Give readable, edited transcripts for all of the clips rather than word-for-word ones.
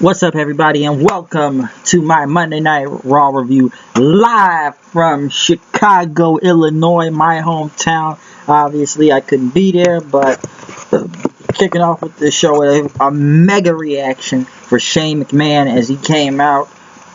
What's up, everybody, and welcome to my Monday Night Raw review live from Chicago, Illinois, my hometown. Obviously, I couldn't be there, but kicking off with this show with a mega reaction for Shane McMahon as he came out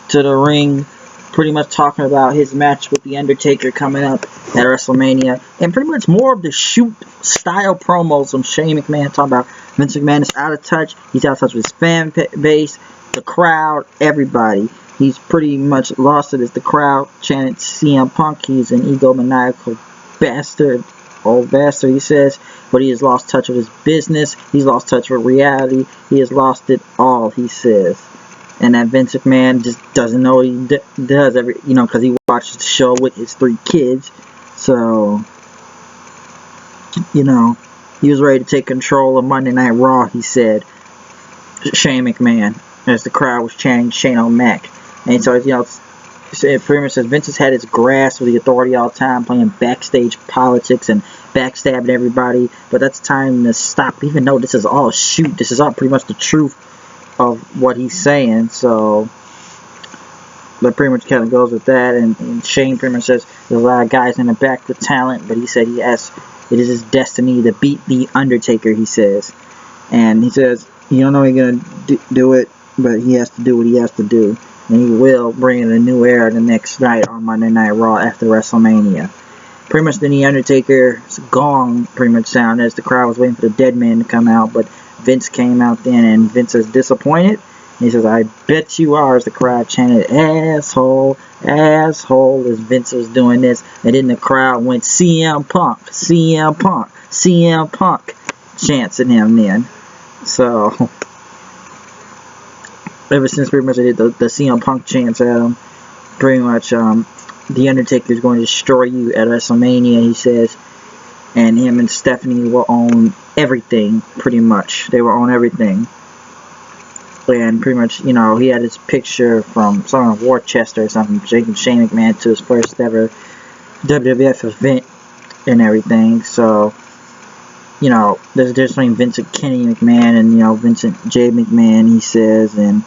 to the ring, pretty much talking about his match with The Undertaker coming up at WrestleMania, and pretty much more of the shoot style promos from Shane McMahon, talking about Vince McMahon is out of touch. He's out of touch with his fan base, the crowd, everybody. He's pretty much lost it as the crowd chanted CM Punk. He's an egomaniacal bastard, old bastard, he says, but he has lost touch with his business. He's lost touch with reality. He has lost it all, he says. And that Vince McMahon just doesn't know what he does because he watches the show with his 3 kids. So, he was ready to take control of Monday Night Raw, he said. Shane McMahon, as the crowd was chanting Shane O'Mac. And so, it pretty much says Vince has had his grasp of the authority all the time, playing backstage politics and backstabbing everybody. But that's time to stop, even though this is all a shoot. This is all pretty much the truth of what he's saying. So, that pretty much kind of goes with that. And Shane pretty much says there's a lot of guys in the back with talent, but he said it is his destiny to beat The Undertaker, he says. And he says, you don't know he's going to do it, but he has to do what he has to do. And he will bring in a new era the next night on Monday Night Raw after WrestleMania. Pretty much then The Undertaker's gong pretty much sounded as the crowd was waiting for the dead man to come out, but Vince came out then, and Vince is disappointed. He says, I bet you are, as the crowd chanted, asshole, asshole, as Vince was doing this. And then the crowd went, CM Punk, CM Punk, CM Punk, chanting him then. So, ever since pretty much they did the CM Punk chants at him, pretty much The Undertaker is going to destroy you at WrestleMania, he says. And him and Stephanie will own everything, pretty much. They will own everything. And pretty much, he had his picture from some of Worcester or something, taking Shane McMahon to his first ever WWF event and everything. So, there's a difference between Vincent Kenny McMahon and, Vincent J. McMahon, he says. And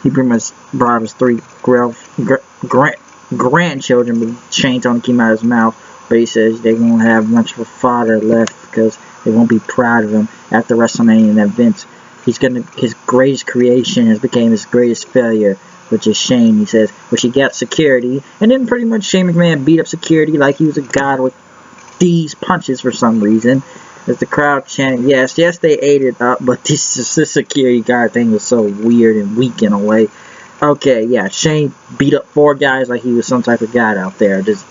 he pretty much brought his 3 grandchildren, but Shane told him to keep out of his mouth. But he says they won't have much of a father left because they won't be proud of him after WrestleMania. And that Vince, his greatest creation has became his greatest failure, which is Shane, he says, which he got security. And then pretty much Shane McMahon beat up security like he was a god with these punches for some reason. As the crowd chanted, yes, they ate it up, but this security guard thing was so weird and weak in a way. Okay, yeah, Shane beat up 4 guys like he was some type of god out there, just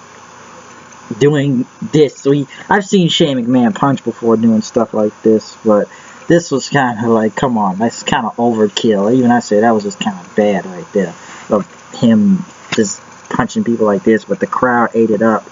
doing this. So I've seen Shane McMahon punch before doing stuff like this, but this was kind of like, come on, that's kind of overkill. Even I say that was just kind of bad right there, of him just punching people like this, but the crowd ate it up.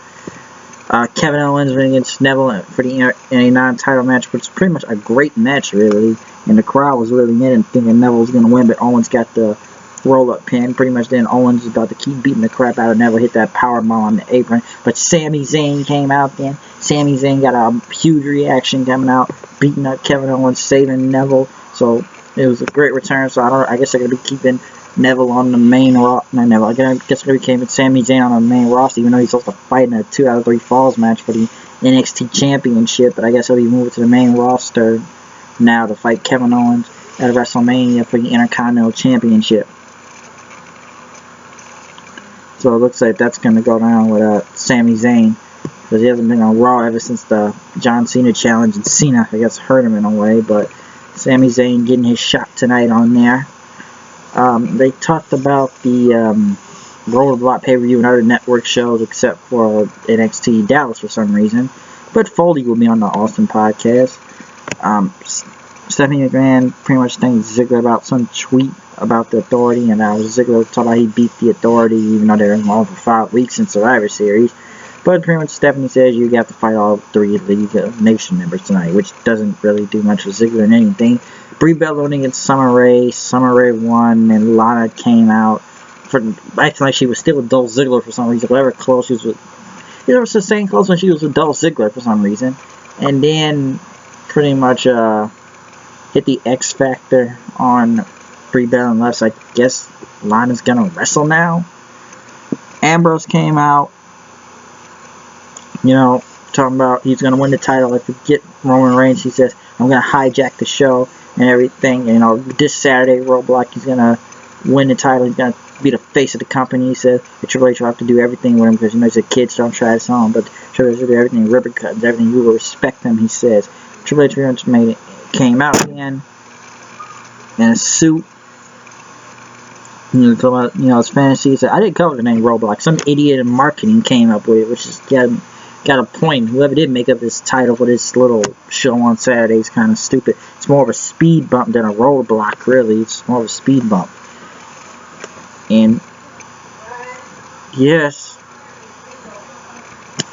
Kevin Owens ran against Neville for the non-title match, which is pretty much a great match, really. And the crowd was really in and thinking Neville was going to win, but Owens got the roll-up pin. Pretty much then Owens was about to keep beating the crap out of Neville, hit that powerbomb on the apron. But Sami Zayn came out then. Sami Zayn got a huge reaction coming out, beating up Kevin Owens, saving Neville. So it was a great return. So I guess they're going to be keeping Neville on the main roster. Not Neville. I guess they're going to be keeping Sami Zayn on the main roster, even though he's supposed to fight in a 2 out of 3 falls match for the NXT Championship. But I guess he'll be moved to the main roster now to fight Kevin Owens at WrestleMania for the Intercontinental Championship. So it looks like that's going to go down with Sami Zayn, because he hasn't been on Raw ever since the John Cena challenge, and Cena, I guess, hurt him in a way. But Sami Zayn getting his shot tonight on there. They talked about the Road to Block pay-per-view and other network shows except for NXT Dallas for some reason. But Foley will be on the Austin podcast. Stephanie McMahon pretty much thanked Ziggler about some tweet about the Authority, and Ziggler talked about he beat the Authority even though they're involved for 5 weeks in Survivor Series. But pretty much Stephanie says you got to fight all 3 League of Nation members tonight, which doesn't really do much for Ziggler in anything. Brie Bella went against Summer Rae. Summer Rae won, and Lana came out for acting like she was still with Dolph Ziggler for some reason. Whatever close she was with, it was the same close when she was with Dolph Ziggler for some reason. And then pretty much hit the X Factor on Brie Bell and left. I guess Lana's gonna wrestle now. Ambrose came out, you know, talking about he's gonna win the title if we get Roman Reigns. He says, I'm gonna hijack the show and everything. You know, this Saturday, Roadblock, he's gonna win the title. He's gonna be the face of the company. He said Triple H will have to do everything with him because he knows the kids don't try this on, but Triple H will do everything, ribbon cuts, everything. You will respect him, he says. Triple H came out again in a suit. You know, talking about, you know, his fantasy. He said, I didn't cover the name Roadblock. Some idiot in marketing came up with it, which is got a point. Whoever did make up this title for this little show on Saturday is kind of stupid. It's more of a speed bump than a roadblock, really. It's more of a speed bump. And yes,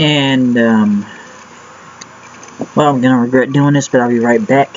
and well, I'm gonna regret doing this, but I'll be right back.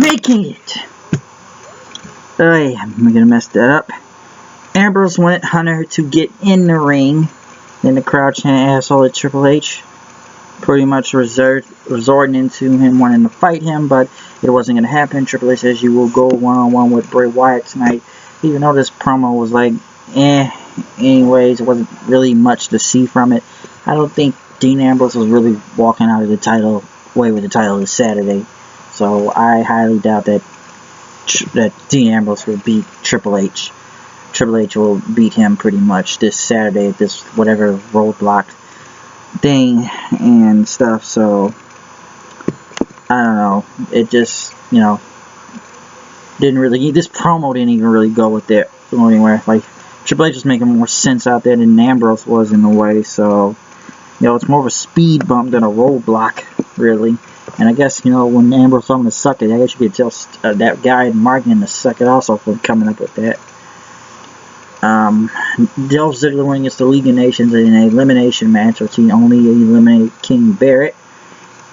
Making it. Oh yeah, I'm gonna mess that up. Ambrose wanted Hunter to get in the ring. Then the crowd chanted asshole at Triple H. Pretty much resorting into him wanting to fight him, but it wasn't gonna happen. Triple H says you will go one-on-one with Bray Wyatt tonight. Even though this promo was like, anyways, it wasn't really much to see from it. I don't think Dean Ambrose was really walking out of the title away with the title this Saturday. So I highly doubt that Dean Ambrose will beat Triple H. Triple H will beat him pretty much this Saturday at this whatever roadblock thing and stuff. So I don't know. It just, you know, didn't really. This promo didn't even really go with it anywhere. Like Triple H was making more sense out there than Ambrose was in a way. So you know, it's more of a speed bump than a roadblock, really. And I guess, you know, when Ambrose told him to suck it, I guess you could tell that guy in marketing to suck it also for coming up with that. Dolph Ziggler won against the League of Nations in an elimination match, which he only eliminated King Barrett.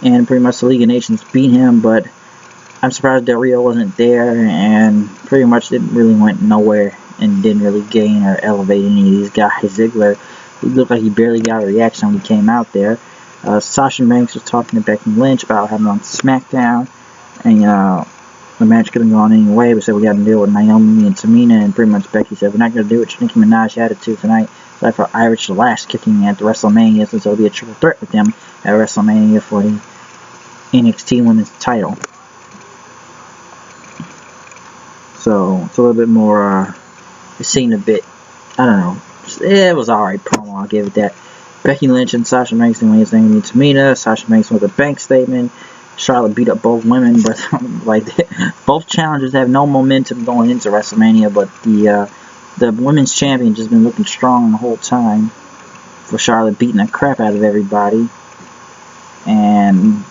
And pretty much the League of Nations beat him, but I'm surprised Del Rio wasn't there, and pretty much didn't really went nowhere and didn't really gain or elevate any of these guys. Ziggler, he looked like he barely got a reaction when he came out there. Sasha Banks was talking to Becky Lynch about having on SmackDown, and you know, the match could have gone any way, but said we got to deal with Naomi and Tamina, and pretty much Becky said we're not going to do it. Nicki Minaj attitude tonight. So for Irish Lash kicking at the WrestleMania, so it'll be a triple threat with them at WrestleMania for the NXT Women's title. So it's a little bit more. It seemed a bit, I don't know. It was alright promo. I'll give it that. Becky Lynch and Sasha Banks and Naomi and Tamina. Sasha Banks with a bank statement. Charlotte beat up both women, but like both challengers have no momentum going into WrestleMania. But the women's champion just been looking strong the whole time. For Charlotte beating the crap out of everybody, and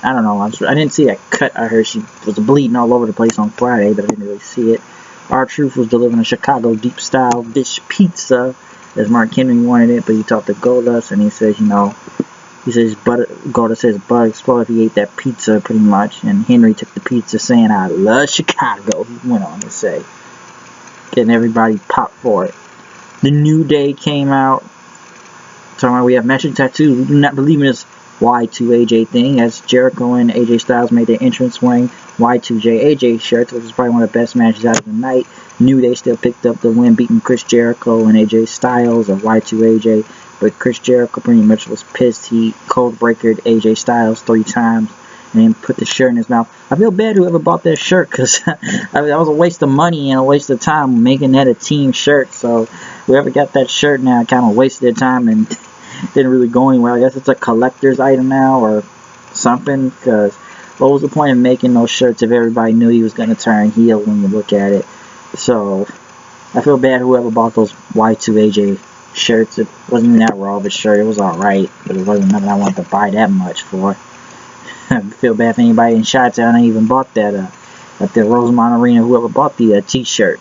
I don't know. I didn't see that cut. I heard she was bleeding all over the place on Friday, but I didn't really see it. R-Truth was delivering a Chicago deep style dish pizza, as Mark Henry wanted it, but he talked to Goldust, and he says, you know, Goldust says butter explode if he ate that pizza, pretty much. And Henry took the pizza, saying, I love Chicago, he went on to say. Getting everybody popped for it. The New Day came out, talking about we have matching tattoos. We do not believe in this Y2AJ thing, as Jericho and AJ Styles made their entrance wearing Y2AJ shirts, which was probably one of the best matches out of the night. New Day still picked up the win, beating Chris Jericho and AJ Styles of Y2AJ, but Chris Jericho pretty much was pissed. He cold breakered AJ Styles 3 times and then put the shirt in his mouth. I feel bad whoever bought that shirt, because that was a waste of money and a waste of time making that a team shirt. So whoever got that shirt now kind of wasted their time and didn't really go anywhere. I guess it's a collector's item now or something, because what was the point of making those shirts if everybody knew he was going to turn heel when you look at it? So I feel bad whoever bought those Y2AJ shirts. It wasn't even that raw of a shirt. It was alright, but it wasn't nothing I wanted to buy that much for. I feel bad for anybody in Chi-Town that even bought that at the Rosemont Arena, whoever bought the t-shirt.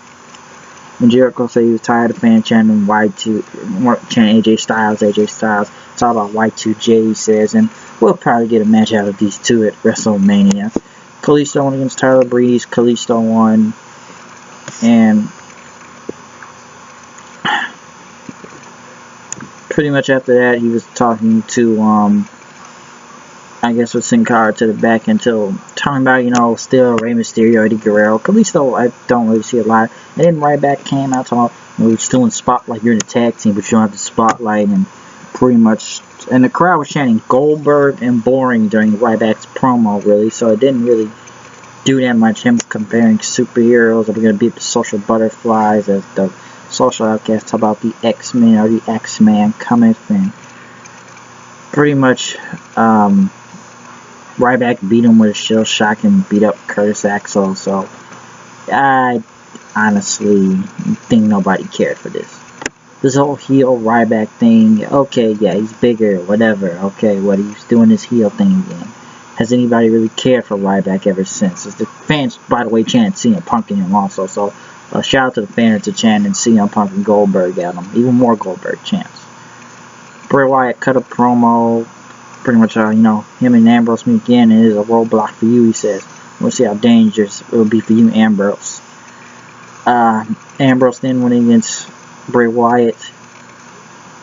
When Jericho said he was tired of fans chanting chanting AJ Styles. It's all about Y2J, he says, and we'll probably get a match out of these two at WrestleMania. Kalisto won against Tyler Breeze. Kalisto won, and pretty much after that he was talking to I guess with Sin Cara to the back until talking about, still Rey Mysterio, Eddie Guerrero. Kalisto, I don't really see a lot. And then Ryback came out talking about, we're still in spotlight, you're in the tag team, but you don't have the spotlight, and pretty much, and the crowd was chanting Goldberg and boring during Ryback's promo, really, so it didn't really do that much, him comparing superheroes that were going to beat the social butterflies as the social outcasts, talk about the X-Men or the X-Man cometh, and pretty much, Ryback beat him with a shell shock and beat up Curtis Axel, so I honestly think nobody cared for this. This whole heel Ryback thing, okay, yeah, he's bigger, whatever, okay, what, he's doing his heel thing again. Has anybody really cared for Ryback ever since? As the fans, by the way, chanted CM Punk in him also, so shout out to the fans to chanting CM Punk and Goldberg at him, even more Goldberg chants. Bray Wyatt cut a promo, pretty much, him and Ambrose meet again, and it is a roadblock for you, he says. We'll see how dangerous it will be for you, Ambrose. Ambrose then went against Bray Wyatt,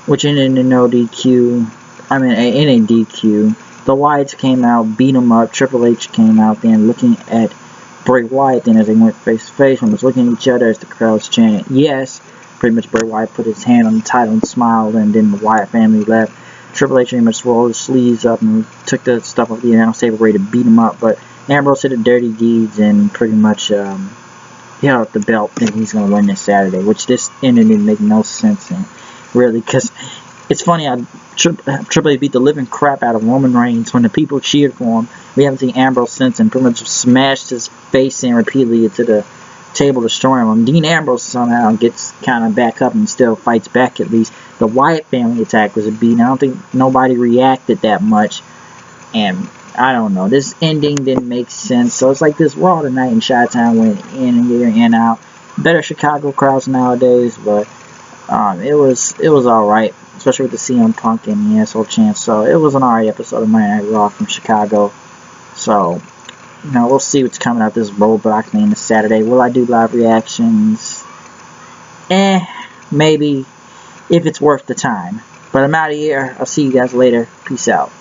which ended in no DQ. In a DQ. The Wyatts came out, beat him up. Triple H came out then looking at Bray Wyatt then as they went face to face and was looking at each other as the crowds chanted, yes. Pretty much Bray Wyatt put his hand on the title and smiled, and then the Wyatt family left. Triple H pretty much rolled his sleeves up and took the stuff off the announce table ready to beat him up, but Ambrose did the dirty deeds and pretty much held up the belt, thinking he's going to win this Saturday, which this ending didn't make no sense, and really, because it's funny how Triple H beat the living crap out of Roman Reigns when the people cheered for him. We haven't seen Ambrose since, and pretty much smashed his face in repeatedly into the table, destroying him. Dean Ambrose somehow gets kind of back up and still fights back at least. The Wyatt family attack was a beat. I don't think nobody reacted that much, and I don't know. This ending didn't make sense. So it's like this Raw tonight in Chi-Town went in and year in out. Better Chicago crowds nowadays, but it was alright, especially with the CM Punk and the asshole chance. So it was an alright episode of Monday Night Raw from Chicago. So we'll see what's coming out this roadblock thing this Saturday. Will I do live reactions? Maybe, if it's worth the time. But I'm out of here. I'll see you guys later. Peace out.